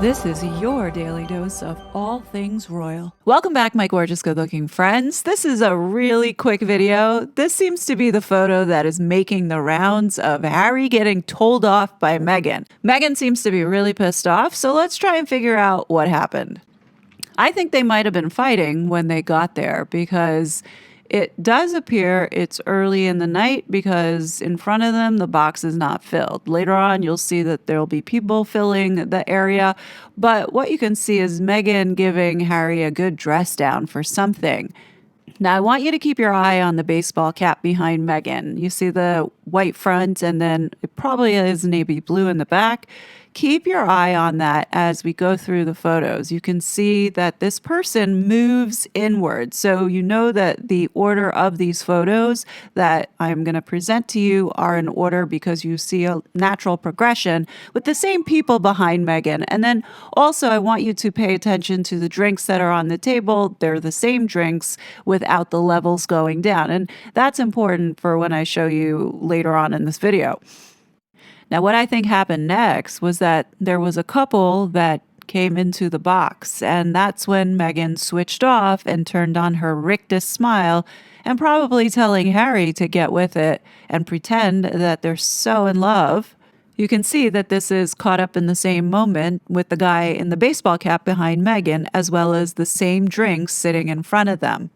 This is your daily dose of all things royal. Welcome back, my gorgeous, good-looking friends. This is a really quick video. This seems to be the photo that is making the rounds of Harry getting told off by Meghan. Meghan seems to be really pissed off, so let's try and figure out what happened. I think they might have been fighting when they got there because it does appear it's early in the night because in front of them, the box is not filled. Later on, you'll see that there'll be people filling the area. But what you can see is Meghan giving Harry a good dress down for something. Now, I want you to keep your eye on the baseball cap behind Meghan. You see the white front, and then it probably is navy blue in the back. Keep your eye on that as we go through the photos. You can see that this person moves inward. So you know that the order of these photos that I'm going to present to you are in order because you see a natural progression with the same people behind Meghan. And then also I want you to pay attention to the drinks that are on the table. They're the same drinks without the levels going down. And that's important for when I show you later on in this video. Now, what I think happened next was that there was a couple that came into the box, and that's when Meghan switched off and turned on her rictus smile and probably telling Harry to get with it and pretend that they're so in love. You can see that this is caught up in the same moment with the guy in the baseball cap behind Meghan, as well as the same drinks sitting in front of them.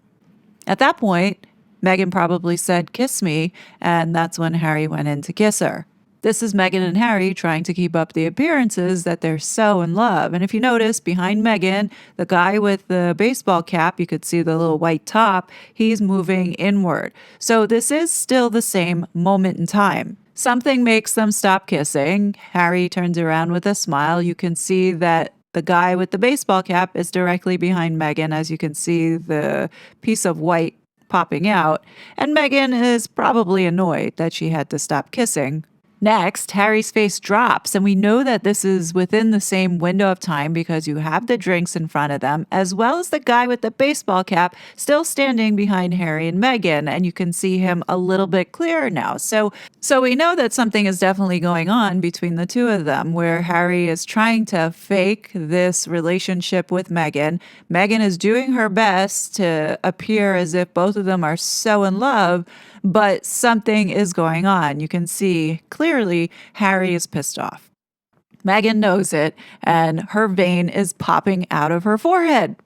At that point, Meghan probably said, "Kiss me," and that's when Harry went in to kiss her. This is Meghan and Harry trying to keep up the appearances that they're so in love. And if you notice, behind Meghan, the guy with the baseball cap, you could see the little white top, he's moving inward. So this is still the same moment in time. Something makes them stop kissing. Harry turns around with a smile. You can see that the guy with the baseball cap is directly behind Meghan, as you can see the piece of white popping out. And Meghan is probably annoyed that she had to stop kissing. Next, Harry's face drops, and we know that this is within the same window of time because you have the drinks in front of them, as well as the guy with the baseball cap still standing behind Harry and Meghan, and you can see him a little bit clearer now. So we know that something is definitely going on between the two of them, where Harry is trying to fake this relationship with Meghan. Meghan is doing her best to appear as if both of them are so in love, but something is going on. You can see clearly Harry is pissed off. Meghan knows it, and her vein is popping out of her forehead.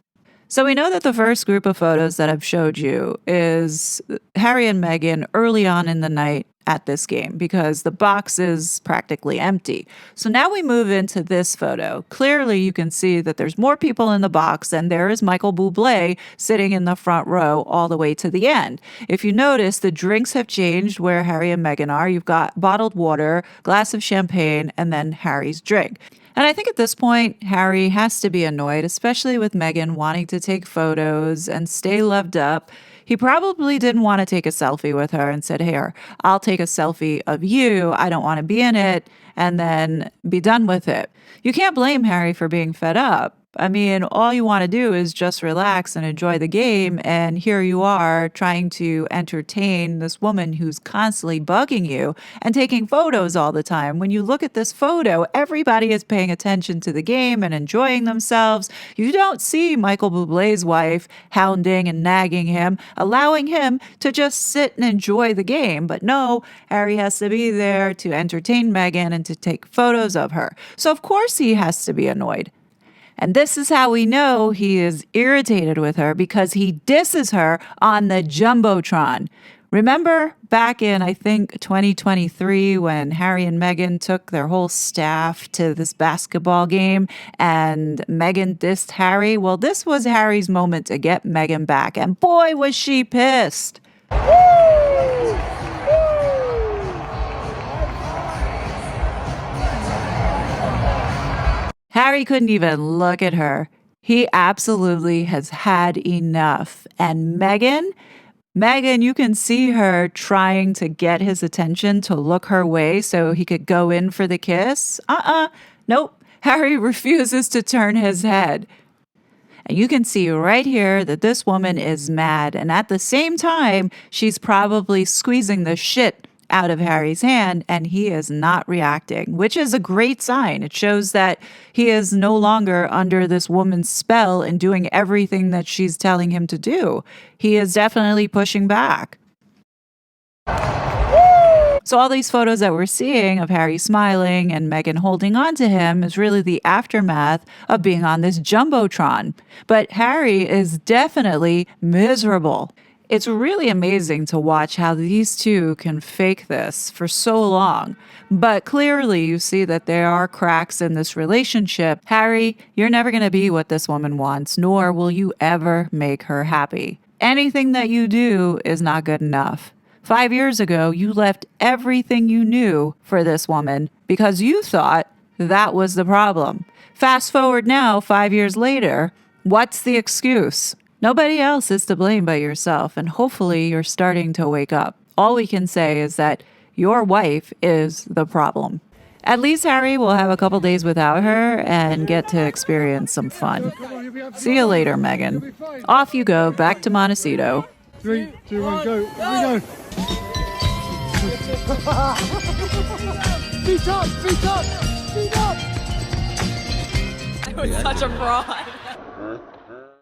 So we know that the first group of photos that I've showed you is Harry and Meghan early on in the night at this game because the box is practically empty. So now we move into this photo. Clearly you can see that there's more people in the box, and there is Michael Bublé sitting in the front row all the way to the end. If you notice, the drinks have changed where Harry and Meghan are. You've got bottled water, glass of champagne, and then Harry's drink. And I think at this point, Harry has to be annoyed, especially with Meghan wanting to take photos and stay loved up. He probably didn't want to take a selfie with her and said, "Here, I'll take a selfie of you. I don't want to be in it," and then be done with it. You can't blame Harry for being fed up. I mean, all you want to do is just relax and enjoy the game, and here you are trying to entertain this woman who's constantly bugging you and taking photos all the time. When you look at this photo, everybody is paying attention to the game and enjoying themselves. You don't see Michael Bublé's wife hounding and nagging him, allowing him to just sit and enjoy the game. But no, Harry has to be there to entertain Meghan and to take photos of her. So of course he has to be annoyed. And this is how we know he is irritated with her, because he disses her on the Jumbotron. Remember back in, I think, 2023 when Harry and Meghan took their whole staff to this basketball game and Meghan dissed Harry? Well, this was Harry's moment to get Meghan back. And boy, was she pissed. Harry couldn't even look at her. He absolutely has had enough. And Meghan, you can see her trying to get his attention to look her way so he could go in for the kiss. Nope. Harry refuses to turn his head. And you can see right here that this woman is mad. And at the same time, she's probably squeezing the shit out of Harry's hand, and he is not reacting, which is a great sign. It shows that he is no longer under this woman's spell and doing everything that she's telling him to do. He is definitely pushing back. So all these photos that we're seeing of Harry smiling and Meghan holding on to him is really the aftermath of being on this jumbotron. But Harry is definitely miserable. It's really amazing to watch how these two can fake this for so long. But clearly you see that there are cracks in this relationship. Harry, you're never going to be what this woman wants, nor will you ever make her happy. Anything that you do is not good enough. 5 years ago, you left everything you knew for this woman because you thought that was the problem. Fast forward now, 5 years later, what's the excuse? Nobody else is to blame but yourself, and hopefully you're starting to wake up. All we can say is that your wife is the problem. At least Harry will have a couple days without her and get to experience some fun. See you later, Meghan. Off you go, back to Montecito. 3, 2, 1, go. Here we go. Feet up, feet up, feet up. I was such a fraud.